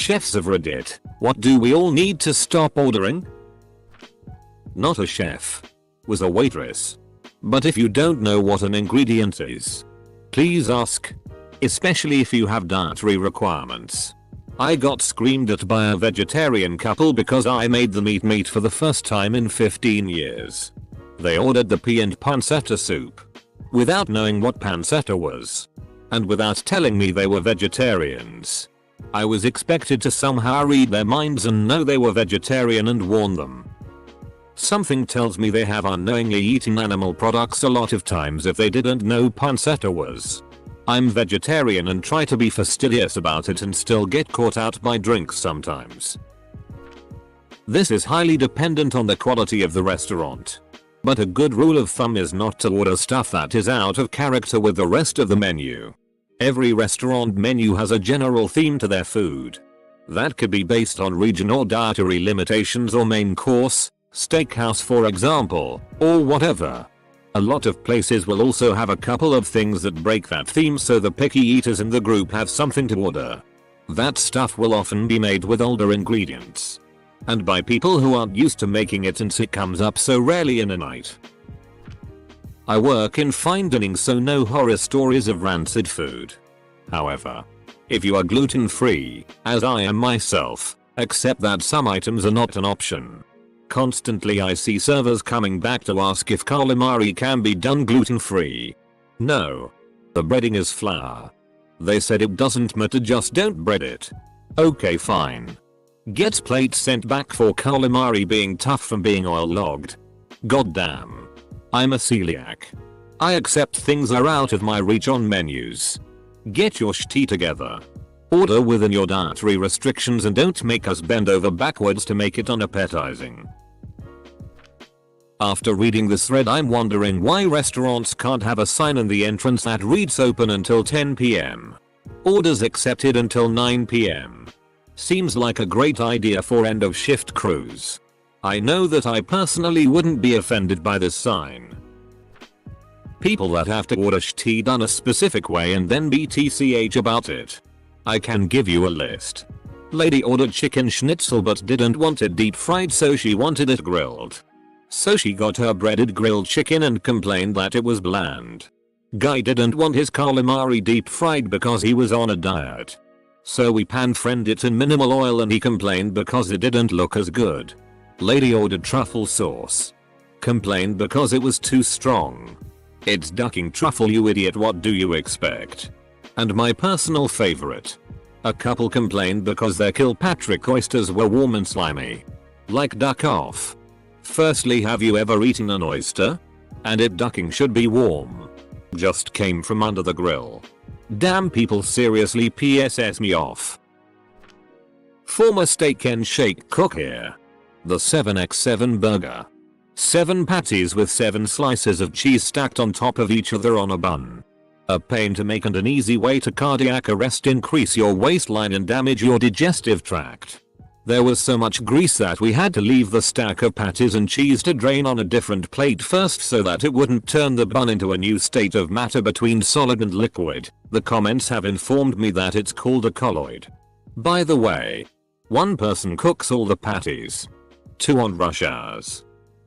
Chefs of Reddit, what do we all need to stop ordering? Not a chef. Was a waitress. But if you don't know what an ingredient is, please ask. Especially if you have dietary requirements. I got screamed at by a vegetarian couple because I made them eat meat for the first time in 15 years. They ordered the pea and pancetta soup without knowing what pancetta was and without telling me they were vegetarians. I was expected to somehow read their minds and know they were vegetarian and warn them. Something tells me they have unknowingly eaten animal products a lot of times if they didn't know pancetta was. I'm vegetarian and try to be fastidious about it and still get caught out by drinks sometimes. This is highly dependent on the quality of the restaurant. But a good rule of thumb is not to order stuff that is out of character with the rest of the menu. Every restaurant menu has a general theme to their food. That could be based on regional dietary limitations or main course, steakhouse for example, or whatever. A lot of places will also have a couple of things that break that theme so the picky eaters in the group have something to order. That stuff will often be made with older ingredients. And by people who aren't used to making it since it comes up so rarely in a night. I work in fine dining so no horror stories of rancid food. However, if you are gluten free, as I am myself, accept that some items are not an option. Constantly I see servers coming back to ask if calamari can be done gluten free. No. The breading is flour. They said it doesn't matter, just don't bread it. Okay, fine. Gets plates sent back for calamari being tough from being oil logged. Goddamn. I'm a celiac. I accept things are out of my reach on menus. Get your shit together. Order within your dietary restrictions and don't make us bend over backwards to make it unappetizing. After reading this thread, I'm wondering why restaurants can't have a sign in the entrance that reads open until 10 PM. Orders accepted until 9 PM. Seems like a great idea for end of shift crews. I know that I personally wouldn't be offended by this sign. People that have to order shit done a specific way and then BTCH about it. I can give you a list. Lady ordered chicken schnitzel but didn't want it deep fried, so she wanted it grilled. So she got her breaded grilled chicken and complained that it was bland. Guy didn't want his calamari deep fried because he was on a diet. So we pan-fried it in minimal oil and he complained because it didn't look as good. Lady ordered truffle sauce. Complained because it was too strong. It's ducking truffle, you idiot, what do you expect? And my personal favorite. A couple complained because their Kilpatrick oysters were warm and slimy. Like duck off. Firstly, have you ever eaten an oyster? And it ducking should be warm. Just came from under the grill. Damn, people seriously PSS me off. Former steak and shake cook here. The 7x7 burger. 7 patties with 7 slices of cheese stacked on top of each other on a bun. A pain to make and an easy way to cardiac arrest, increase your waistline and damage your digestive tract. There was so much grease that we had to leave the stack of patties and cheese to drain on a different plate first so that it wouldn't turn the bun into a new state of matter between solid and liquid. The comments have informed me that it's called a colloid. By the way, one person cooks all the patties. 2 on rush hours.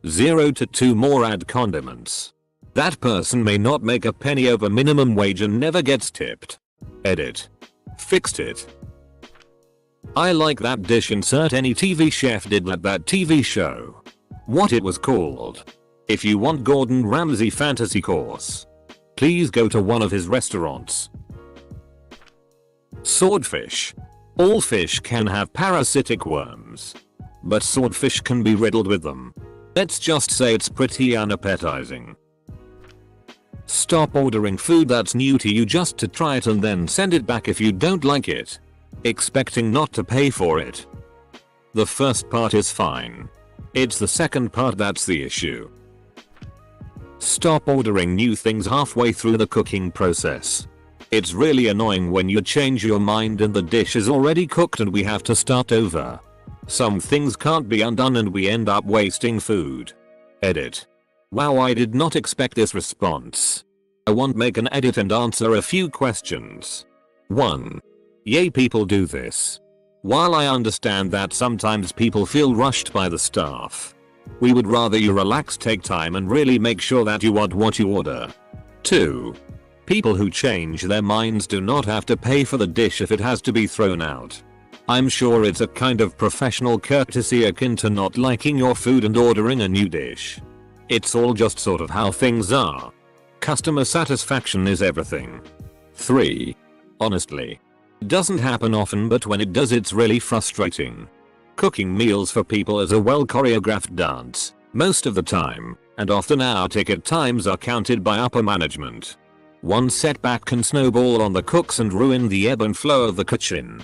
0 to 2 more add condiments. That person may not make a penny over minimum wage and never gets tipped. Edit. Fixed it. I like that dish, insert any TV chef did that TV show. What it was called. If you want Gordon Ramsay fantasy course, please go to one of his restaurants. Swordfish. All fish can have parasitic worms. But swordfish can be riddled with them. Let's just say it's pretty unappetizing. Stop ordering food that's new to you just to try it and then send it back if you don't like it, expecting not to pay for it. The first part is fine. It's the second part that's the issue. Stop ordering new things halfway through the cooking process. It's really annoying when you change your mind and the dish is already cooked and we have to start over. Some things can't be undone and we end up wasting food. Edit. Wow, I did not expect this response. I want make an edit and answer a few questions. 1. Yay, people do this. While I understand that sometimes people feel rushed by the staff, we would rather you relax, take time and really make sure that you want what you order. 2. People who change their minds do not have to pay for the dish if it has to be thrown out. I'm sure it's a kind of professional courtesy akin to not liking your food and ordering a new dish. It's all just sort of how things are. Customer satisfaction is everything. 3. Honestly, it doesn't happen often, but when it does it's really frustrating. Cooking meals for people is a well choreographed dance, most of the time, and often our ticket times are counted by upper management. One setback can snowball on the cooks and ruin the ebb and flow of the kitchen.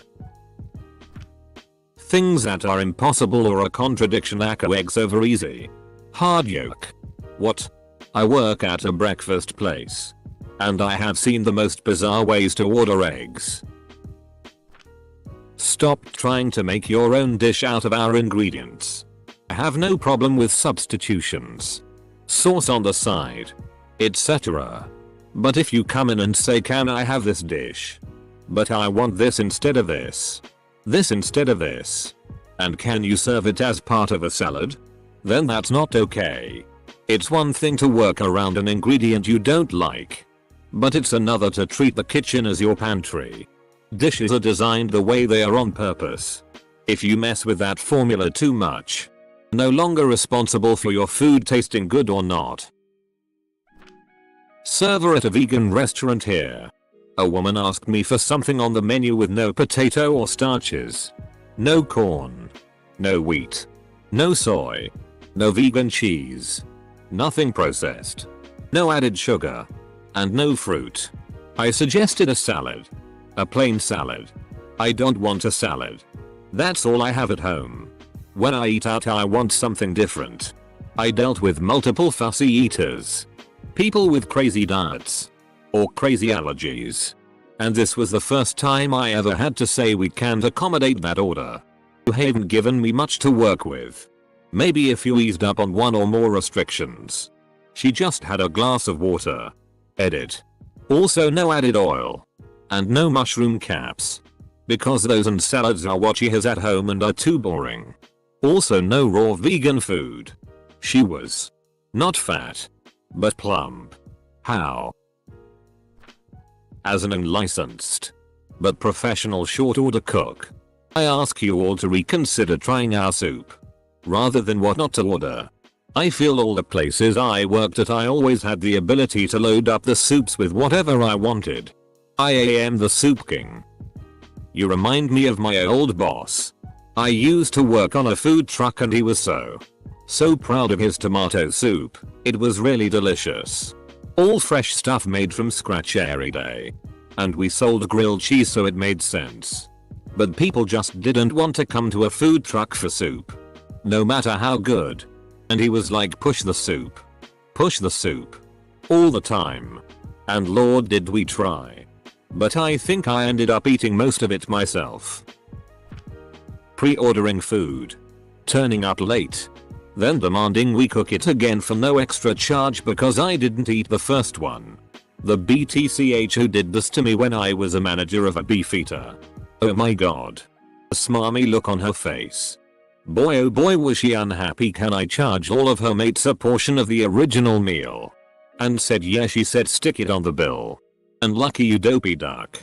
Things that are impossible or a contradiction: eggs over easy. Hard yolk. What? I work at a breakfast place, and I have seen the most bizarre ways to order eggs. Stop trying to make your own dish out of our ingredients. I have no problem with substitutions, sauce on the side, etc. But if you come in and say, can I have this dish? But I want this instead of this instead of this, and can you serve it as part of a salad? Then that's not okay. It's one thing to work around an ingredient you don't like, but it's another to treat the kitchen as your pantry. Dishes are designed the way they are on purpose. If you mess with that formula too much, no longer responsible for your food tasting good or not. Server at a vegan restaurant here. A woman asked me for something on the menu with no potato or starches, no corn, no wheat, no soy, no vegan cheese, nothing processed, no added sugar, and no fruit. I suggested a salad. A plain salad. I don't want a salad. That's all I have at home. When I eat out I want something different. I dealt with multiple fussy eaters, people with crazy diets, or crazy allergies. And this was the first time I ever had to say we can't accommodate that order. You haven't given me much to work with. Maybe if you eased up on one or more restrictions. She just had a glass of water. Edit. Also no added oil. And no mushroom caps. Because those and salads are what she has at home and are too boring. Also no raw vegan food. She was not fat, but plump. How? As an unlicensed, but professional short order cook, I ask you all to reconsider trying our soup, rather than what not to order. I feel all the places I worked at I always had the ability to load up the soups with whatever I wanted. I am the soup king. You remind me of my old boss. I used to work on a food truck and he was so proud of his tomato soup. It was really delicious. All fresh stuff made from scratch every day. And we sold grilled cheese, so it made sense. But people just didn't want to come to a food truck for soup, no matter how good. And he was like, push the soup, all the time. And Lord did we try. But I think I ended up eating most of it myself. Pre-ordering food, turning up late, then demanding we cook it again for no extra charge because I didn't eat the first one. The BTCH who did this to me when I was a manager of a beefeater. Oh my god. A smarmy look on her face. Boy oh boy was she unhappy. Can I charge all of her mates a portion of the original meal? And said yeah, she said stick it on the bill. And lucky you, dopey duck.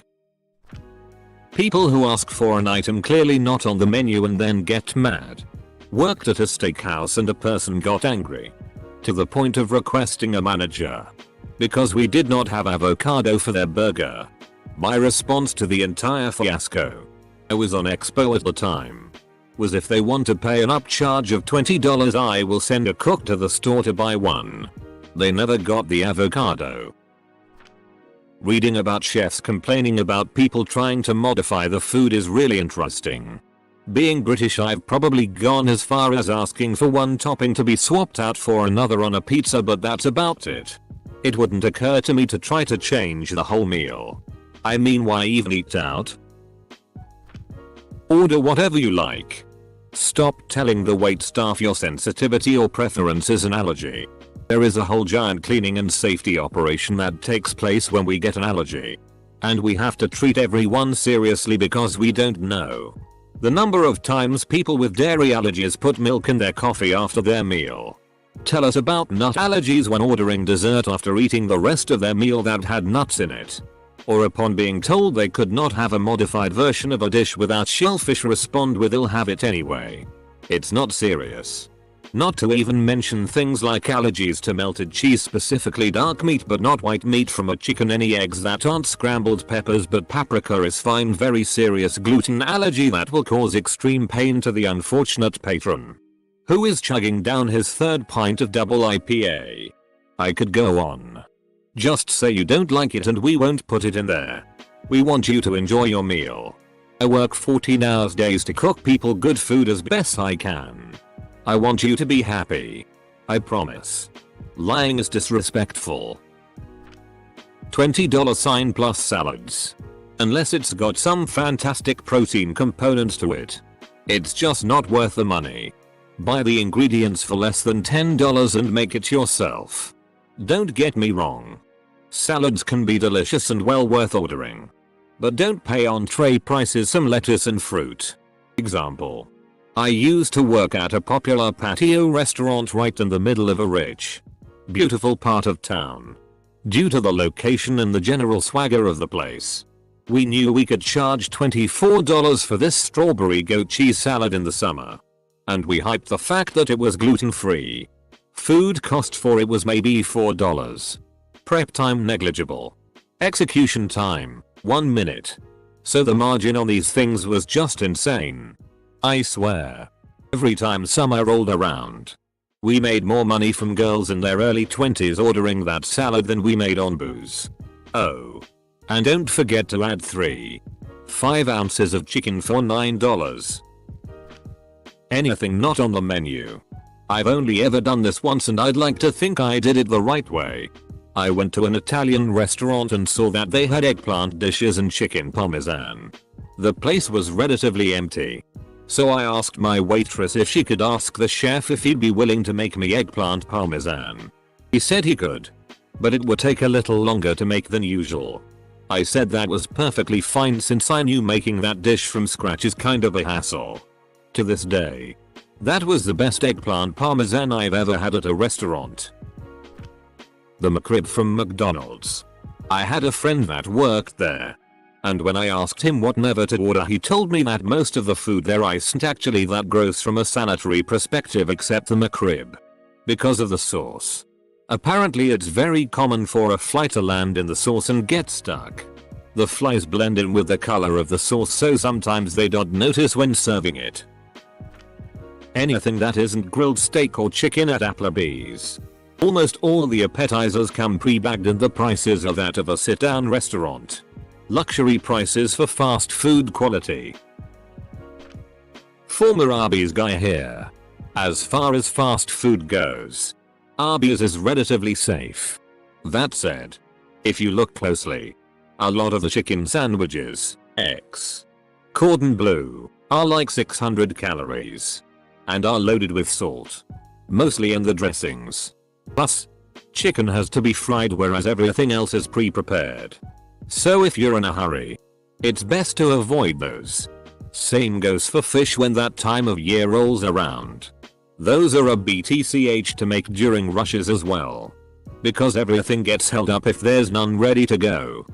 People who ask for an item clearly not on the menu and then get mad. Worked at a steakhouse and a person got angry, to the point of requesting a manager, because we did not have avocado for their burger. My response to the entire fiasco, I was on Expo at the time, was if they want to pay an upcharge of $20 I will send a cook to the store to buy one. They never got the avocado. Reading about chefs complaining about people trying to modify the food is really interesting. Being British, I've probably gone as far as asking for one topping to be swapped out for another on a pizza, but that's about it. It wouldn't occur to me to try to change the whole meal. I mean, why even eat out? Order whatever you like. Stop telling the waitstaff your sensitivity or preference is an allergy. There is a whole giant cleaning and safety operation that takes place when we get an allergy. And we have to treat everyone seriously because we don't know The number of times people with dairy allergies put milk in their coffee after their meal. Tell us about nut allergies when ordering dessert after eating the rest of their meal that had nuts in it. Or upon being told they could not have a modified version of a dish without shellfish, respond with "I'll have it anyway." It's not serious. Not to even mention things like allergies to melted cheese, specifically dark meat but not white meat from a chicken, any eggs that aren't scrambled peppers but paprika is fine, very serious gluten allergy that will cause extreme pain to the unfortunate patron who is chugging down his third pint of double IPA. I could go on. Just say you don't like it and we won't put it in there. We want you to enjoy your meal. I work 14 hours days to cook people good food as best I can. I want you to be happy. I promise. Lying is disrespectful. $20 plus salads. Unless it's got some fantastic protein components to it, it's just not worth the money. Buy the ingredients for less than $10 and make it yourself. Don't get me wrong. Salads can be delicious and well worth ordering. But don't pay entree prices some lettuce and fruit. Example. I used to work at a popular patio restaurant right in the middle of a rich, beautiful part of town. Due to the location and the general swagger of the place, we knew we could charge $24 for this strawberry goat cheese salad in the summer. And we hyped the fact that it was gluten-free. Food cost for it was maybe $4. Prep time negligible. Execution time, 1 minute. So the margin on these things was just insane. I swear. Every time summer rolled around, we made more money from girls in their early 20s ordering that salad than we made on booze. Oh. And don't forget to add 5 ounces of chicken for $9. Anything not on the menu. I've only ever done this once and I'd like to think I did it the right way. I went to an Italian restaurant and saw that they had eggplant dishes and chicken parmesan. The place was relatively empty. So I asked my waitress if she could ask the chef if he'd be willing to make me eggplant parmesan. He said he could, but it would take a little longer to make than usual. I said that was perfectly fine since I knew making that dish from scratch is kind of a hassle. To this day, that was the best eggplant parmesan I've ever had at a restaurant. The McRib from McDonald's. I had a friend that worked there. And when I asked him what never to order, he told me that most of the food there isn't actually that gross from a sanitary perspective except the McRib. Because of the sauce. Apparently it's very common for a fly to land in the sauce and get stuck. The flies blend in with the color of the sauce, so sometimes they don't notice when serving it. Anything that isn't grilled steak or chicken at Applebee's. Almost all the appetizers come pre-bagged and the prices are that of a sit-down restaurant. Luxury prices for fast food quality. Former Arby's guy here. As far as fast food goes, Arby's is relatively safe. That said, if you look closely, a lot of the chicken sandwiches, cordon bleu, are like 600 calories. And are loaded with salt. Mostly in the dressings. Plus, chicken has to be fried whereas everything else is pre-prepared. So if you're in a hurry, it's best to avoid those. Same goes for fish when that time of year rolls around. Those are a BTCH to make during rushes as well. Because everything gets held up if there's none ready to go.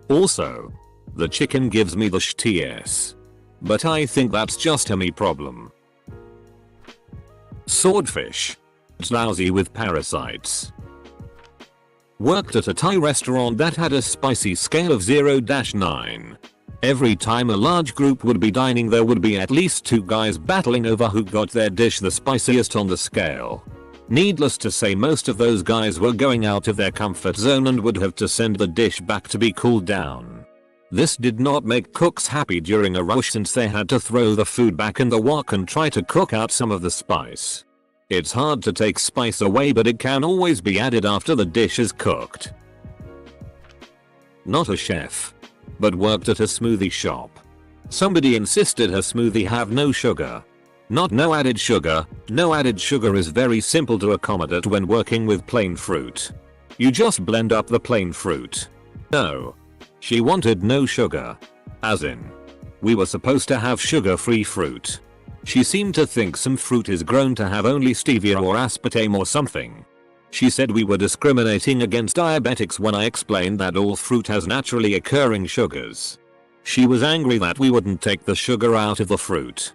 Also, the chicken gives me the shits. But I think that's just a me problem. Swordfish. It's lousy with parasites. Worked at a Thai restaurant that had a spicy scale of 0-9. Every time a large group would be dining, there would be at least 2 guys battling over who got their dish the spiciest on the scale. Needless to say, most of those guys were going out of their comfort zone and would have to send the dish back to be cooled down. This did not make cooks happy during a rush since they had to throw the food back in the wok and try to cook out some of the spice. It's hard to take spice away, but it can always be added after the dish is cooked. Not a chef, but worked at a smoothie shop. Somebody insisted her smoothie have no sugar. Not no added sugar. No added sugar is very simple to accommodate when working with plain fruit. You just blend up the plain fruit. No. She wanted no sugar. As in, We were supposed to have sugar-free fruit. She seemed to think some fruit is grown to have only stevia or aspartame or something. She said we were discriminating against diabetics when I explained that all fruit has naturally occurring sugars. She was angry that we wouldn't take the sugar out of the fruit.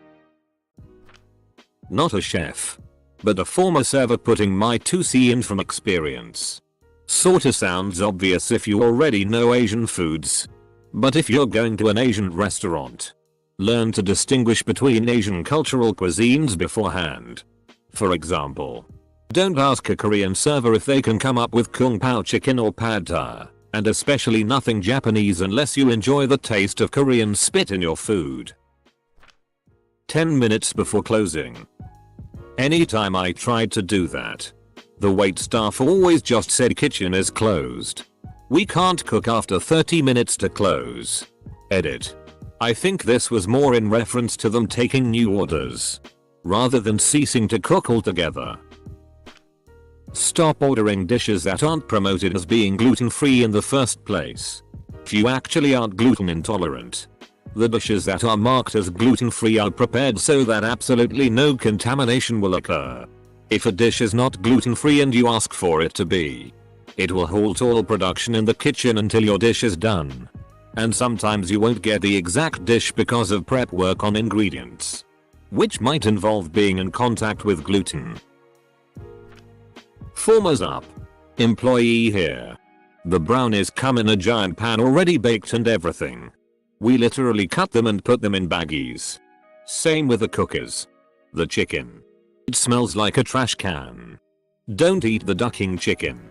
Not a chef, but a former server putting my 2C in from experience. Sorta sounds obvious if you already know Asian foods. But if you're going to an Asian restaurant, learn to distinguish between Asian cultural cuisines beforehand. For example, don't ask a Korean server if they can come up with kung pao chicken or pad thai, and especially nothing Japanese unless you enjoy the taste of Korean spit in your food. 10 minutes before closing. Anytime I tried to do that, the wait staff always just said kitchen is closed. We can't cook after 30 minutes to close. Edit. I think this was more in reference to them taking new orders, rather than ceasing to cook altogether. Stop ordering dishes that aren't promoted as being gluten-free in the first place. If you actually aren't gluten intolerant, the dishes that are marked as gluten-free are prepared so that absolutely no contamination will occur. If a dish is not gluten-free and you ask for it to be, it will halt all production in the kitchen until your dish is done. And sometimes you won't get the exact dish because of prep work on ingredients, which might involve being in contact with gluten. Formers up. Employee here. The brownies come in a giant pan already baked and everything. We literally cut them and put them in baggies. Same with the cookies. The chicken. It smells like a trash can. Don't eat the ducking chicken.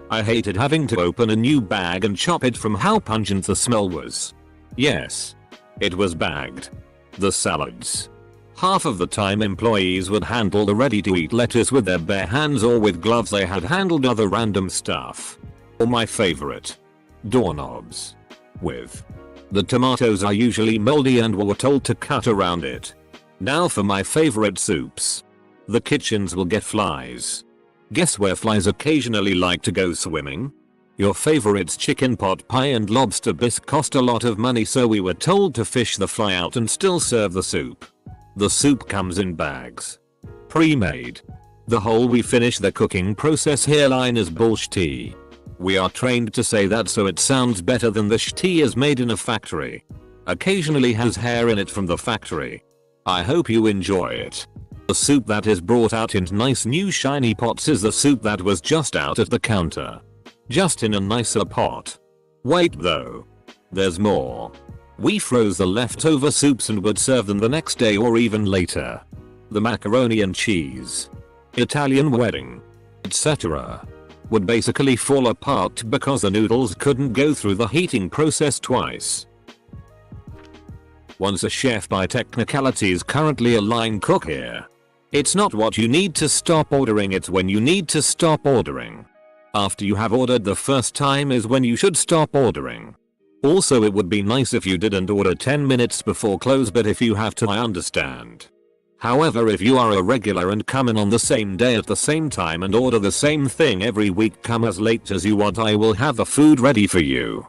I hated having to open a new bag and chop it from how pungent the smell was. Yes, it was bagged. The salads. Half of the time employees would handle the ready-to-eat lettuce with their bare hands or with gloves they had handled other random stuff. Or my favorite, doorknobs. With. The tomatoes are usually moldy and we were told to cut around it. Now for my favorite soups. The kitchens will get flies. Guess where flies occasionally like to go swimming? Your favorites chicken pot pie and lobster bisque cost a lot of money, so we were told to fish the fly out and still serve the soup. The soup comes in bags. Pre-made. The whole "we finish the cooking process here" line is bullshit. We are trained to say that so it sounds better than the shit is made in a factory. Occasionally has hair in it from the factory. I hope you enjoy it. The soup that is brought out in nice new shiny pots is the soup that was just out at the counter. Just in a nicer pot. Wait though. There's more. We froze the leftover soups and would serve them the next day or even later. The macaroni and cheese, Italian wedding, etc. would basically fall apart because the noodles couldn't go through the heating process twice. Once a chef by technicalities, currently a line cook here. It's not what you need to stop ordering, it's when you need to stop ordering. After you have ordered the first time is when you should stop ordering. Also, it would be nice if you didn't order 10 minutes before close, but if you have to, I understand. However, if you are a regular and come in on the same day at the same time and order the same thing every week, come as late as you want, I will have the food ready for you.